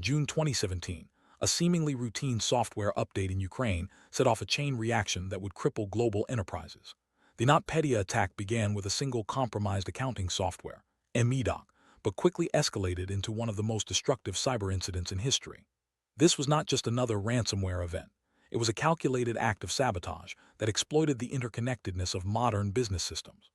June 2017, a seemingly routine software update in Ukraine set off a chain reaction that would cripple global enterprises. The NotPetya attack began with a single compromised accounting software, MEDOC, but quickly escalated into one of the most destructive cyber incidents in history. This was not just another ransomware event. It was a calculated act of sabotage that exploited the interconnectedness of modern business systems.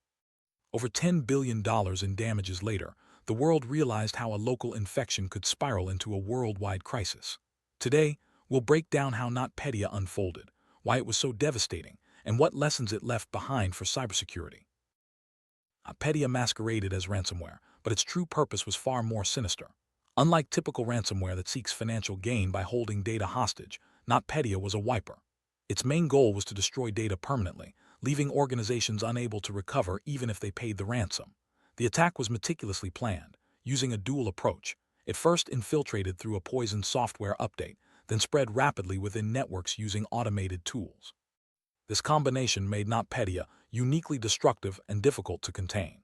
Over $10 billion in damages later, the world realized how a local infection could spiral into a worldwide crisis. Today, we'll break down how NotPetya unfolded, why it was so devastating, and what lessons it left behind for cybersecurity. NotPetya masqueraded as ransomware, but its true purpose was far more sinister. Unlike typical ransomware that seeks financial gain by holding data hostage, NotPetya was a wiper. Its main goal was to destroy data permanently, leaving organizations unable to recover even if they paid the ransom. The attack was meticulously planned, using a dual approach. It first infiltrated through a poisoned software update, then spread rapidly within networks using automated tools. This combination made NotPetya uniquely destructive and difficult to contain.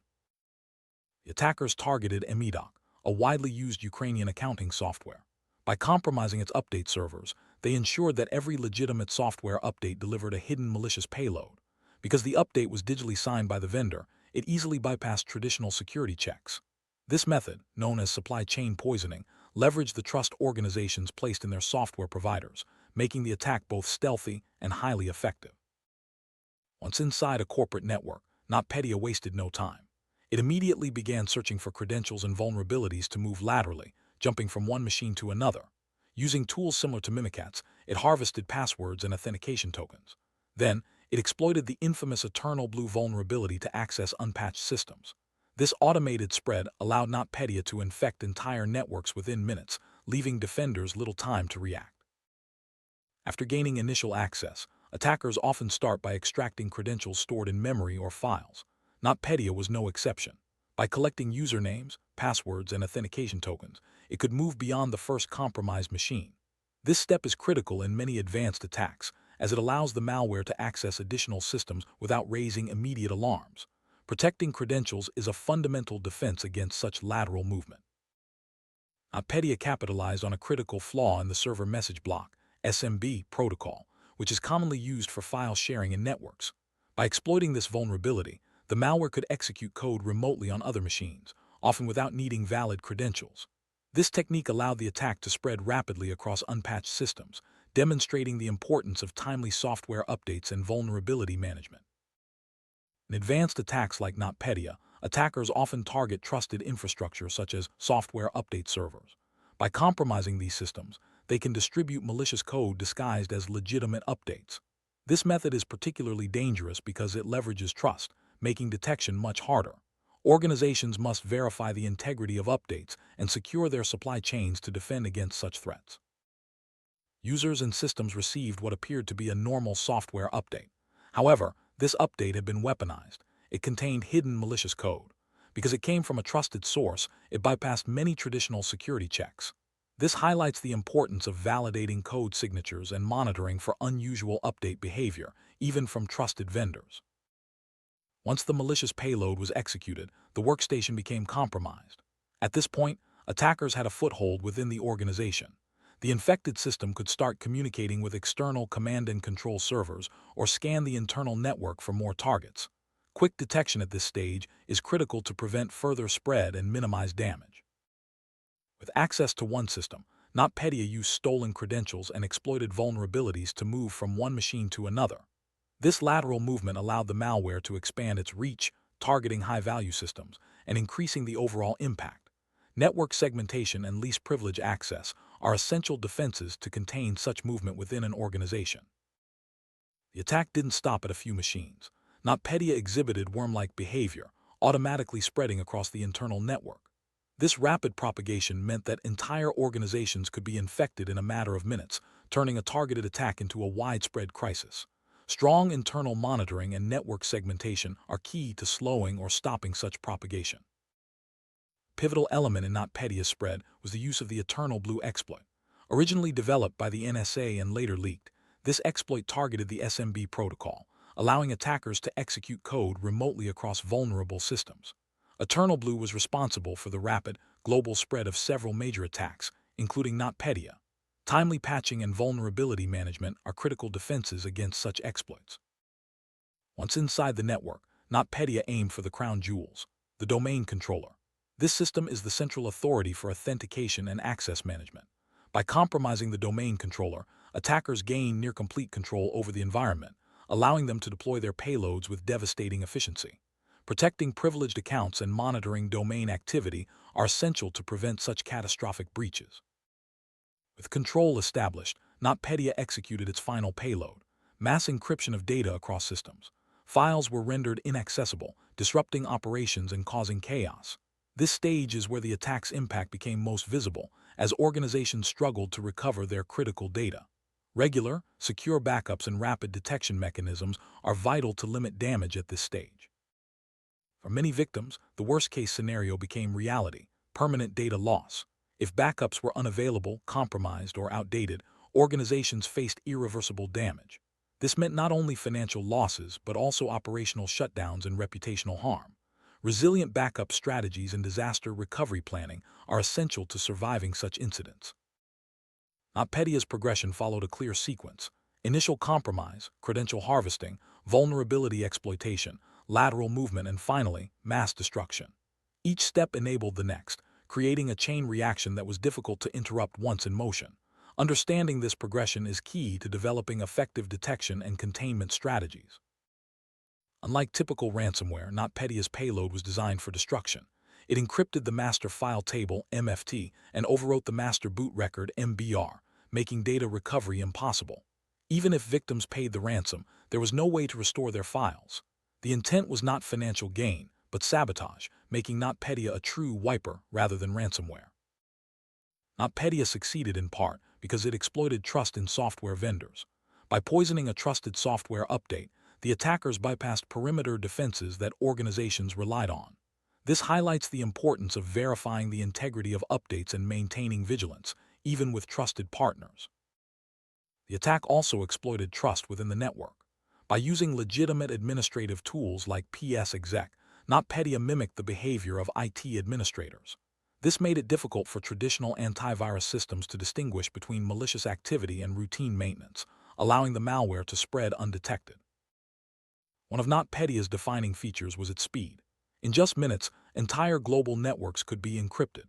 The attackers targeted MEDOC, a widely used Ukrainian accounting software. By compromising its update servers, they ensured that every legitimate software update delivered a hidden malicious payload. Because the update was digitally signed by the vendor, it easily bypassed traditional security checks. This method, known as supply chain poisoning, leveraged the trust organizations placed in their software providers, making the attack both stealthy and highly effective. Once inside a corporate network, NotPetya wasted no time. It immediately began searching for credentials and vulnerabilities to move laterally, jumping from one machine to another. Using tools similar to Mimikatz, it harvested passwords and authentication tokens. Then, it exploited the infamous Eternal Blue vulnerability to access unpatched systems. This automated spread allowed NotPetya to infect entire networks within minutes, leaving defenders little time to react. After gaining initial access, attackers often start by extracting credentials stored in memory or files. NotPetya was no exception. By collecting usernames, passwords, and authentication tokens, it could move beyond the first compromised machine. This step is critical in many advanced attacks, as it allows the malware to access additional systems without raising immediate alarms. Protecting credentials is a fundamental defense against such lateral movement. NotPetya capitalized on a critical flaw in the server message block, SMB, protocol, which is commonly used for file sharing in networks. By exploiting this vulnerability, the malware could execute code remotely on other machines, often without needing valid credentials. This technique allowed the attack to spread rapidly across unpatched systems, demonstrating the importance of timely software updates and vulnerability management. In advanced attacks like NotPetya, attackers often target trusted infrastructure such as software update servers. By compromising these systems, they can distribute malicious code disguised as legitimate updates. This method is particularly dangerous because it leverages trust, making detection much harder. Organizations must verify the integrity of updates and secure their supply chains to defend against such threats. Users and systems received what appeared to be a normal software update. However, this update had been weaponized. It contained hidden malicious code. Because it came from a trusted source, it bypassed many traditional security checks. This highlights the importance of validating code signatures and monitoring for unusual update behavior, even from trusted vendors. Once the malicious payload was executed, the workstation became compromised. At this point, attackers had a foothold within the organization. The infected system could start communicating with external command and control servers or scan the internal network for more targets. Quick detection at this stage is critical to prevent further spread and minimize damage. With access to one system, NotPetya used stolen credentials and exploited vulnerabilities to move from one machine to another. This lateral movement allowed the malware to expand its reach, targeting high-value systems and increasing the overall impact. Network segmentation and least privilege access are essential defenses to contain such movement within an organization. The attack didn't stop at a few machines. NotPetya exhibited worm-like behavior, automatically spreading across the internal network. This rapid propagation meant that entire organizations could be infected in a matter of minutes, turning a targeted attack into a widespread crisis. Strong internal monitoring and network segmentation are key to slowing or stopping such propagation. A pivotal element in NotPetya's spread was the use of the Eternal Blue exploit. Originally developed by the NSA and later leaked, this exploit targeted the SMB protocol, allowing attackers to execute code remotely across vulnerable systems. Eternal Blue was responsible for the rapid, global spread of several major attacks, including NotPetya. Timely patching and vulnerability management are critical defenses against such exploits. Once inside the network, NotPetya aimed for the crown jewels, the domain controller. This system is the central authority for authentication and access management. By compromising the domain controller, attackers gain near-complete control over the environment, allowing them to deploy their payloads with devastating efficiency. Protecting privileged accounts and monitoring domain activity are essential to prevent such catastrophic breaches. With control established, NotPetya executed its final payload, mass encryption of data across systems. Files were rendered inaccessible, disrupting operations and causing chaos. This stage is where the attack's impact became most visible, as organizations struggled to recover their critical data. Regular, secure backups and rapid detection mechanisms are vital to limit damage at this stage. For many victims, the worst-case scenario became reality: permanent data loss. If backups were unavailable, compromised, or outdated, organizations faced irreversible damage. This meant not only financial losses, but also operational shutdowns and reputational harm. Resilient backup strategies and disaster recovery planning are essential to surviving such incidents. NotPetya's progression followed a clear sequence: initial compromise, credential harvesting, vulnerability exploitation, lateral movement, and finally, mass destruction. Each step enabled the next, creating a chain reaction that was difficult to interrupt once in motion. Understanding this progression is key to developing effective detection and containment strategies. Unlike typical ransomware, NotPetya's payload was designed for destruction. It encrypted the master file table (MFT) and overwrote the master boot record (MBR), making data recovery impossible. Even if victims paid the ransom, there was no way to restore their files. The intent was not financial gain, but sabotage, making NotPetya a true wiper rather than ransomware. NotPetya succeeded in part because it exploited trust in software vendors. By poisoning a trusted software update, the attackers bypassed perimeter defenses that organizations relied on. This highlights the importance of verifying the integrity of updates and maintaining vigilance, even with trusted partners. The attack also exploited trust within the network. By using legitimate administrative tools like PsExec, NotPetya mimicked the behavior of IT administrators. This made it difficult for traditional antivirus systems to distinguish between malicious activity and routine maintenance, allowing the malware to spread undetected. One of NotPetya's defining features was its speed. In just minutes, entire global networks could be encrypted.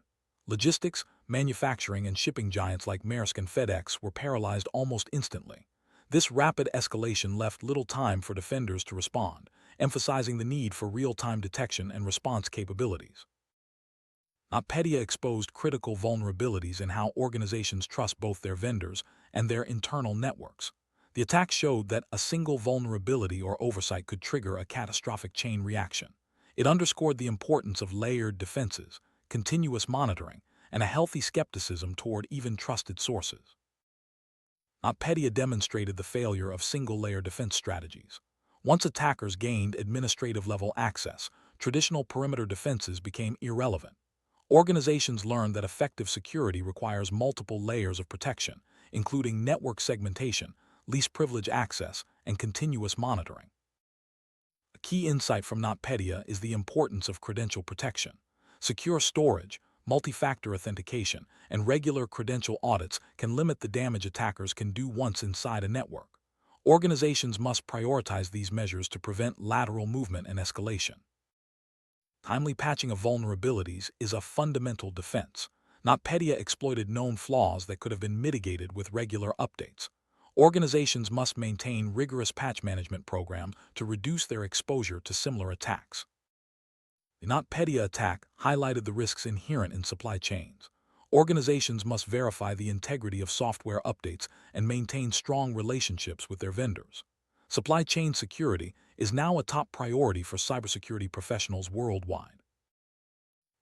Logistics, manufacturing, and shipping giants like Maersk and FedEx were paralyzed almost instantly. This rapid escalation left little time for defenders to respond, emphasizing the need for real-time detection and response capabilities. NotPetya exposed critical vulnerabilities in how organizations trust both their vendors and their internal networks. The attack showed that a single vulnerability or oversight could trigger a catastrophic chain reaction. It underscored the importance of layered defenses, continuous monitoring, and a healthy skepticism toward even trusted sources. NotPetya demonstrated the failure of single-layer defense strategies. Once attackers gained administrative-level access, traditional perimeter defenses became irrelevant. Organizations learned that effective security requires multiple layers of protection, including network segmentation, least privilege access, and continuous monitoring. A key insight from NotPetya is the importance of credential protection. Secure storage, multi-factor authentication, and regular credential audits can limit the damage attackers can do once inside a network. Organizations must prioritize these measures to prevent lateral movement and escalation. Timely patching of vulnerabilities is a fundamental defense. NotPetya exploited known flaws that could have been mitigated with regular updates. Organizations must maintain rigorous patch management programs to reduce their exposure to similar attacks. The NotPetya attack highlighted the risks inherent in supply chains. Organizations must verify the integrity of software updates and maintain strong relationships with their vendors. Supply chain security is now a top priority for cybersecurity professionals worldwide.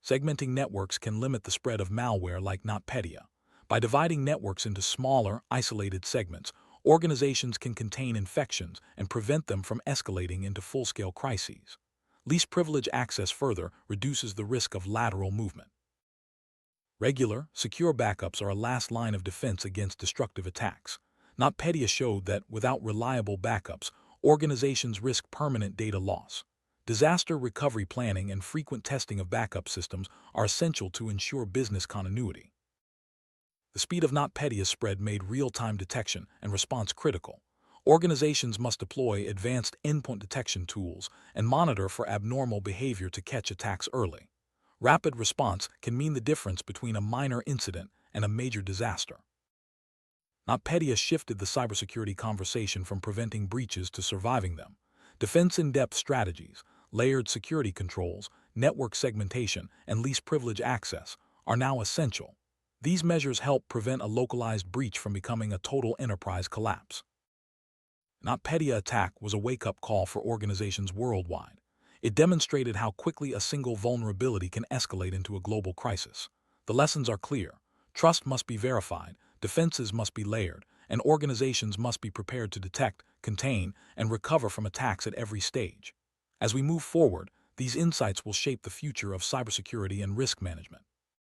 Segmenting networks can limit the spread of malware like NotPetya. By dividing networks into smaller, isolated segments, organizations can contain infections and prevent them from escalating into full-scale crises. Least privilege access further reduces the risk of lateral movement. Regular, secure backups are a last line of defense against destructive attacks. NotPetya showed that without reliable backups, organizations risk permanent data loss. Disaster recovery planning and frequent testing of backup systems are essential to ensure business continuity. The speed of NotPetya's spread made real-time detection and response critical. Organizations must deploy advanced endpoint detection tools and monitor for abnormal behavior to catch attacks early. Rapid response can mean the difference between a minor incident and a major disaster. NotPetya shifted the cybersecurity conversation from preventing breaches to surviving them. Defense in-depth strategies, layered security controls, network segmentation, and least privilege access are now essential. These measures help prevent a localized breach from becoming a total enterprise collapse. NotPetya attack was a wake-up call for organizations worldwide. It demonstrated how quickly a single vulnerability can escalate into a global crisis. The lessons are clear. Trust must be verified, defenses must be layered, and organizations must be prepared to detect, contain, and recover from attacks at every stage. As we move forward, these insights will shape the future of cybersecurity and risk management.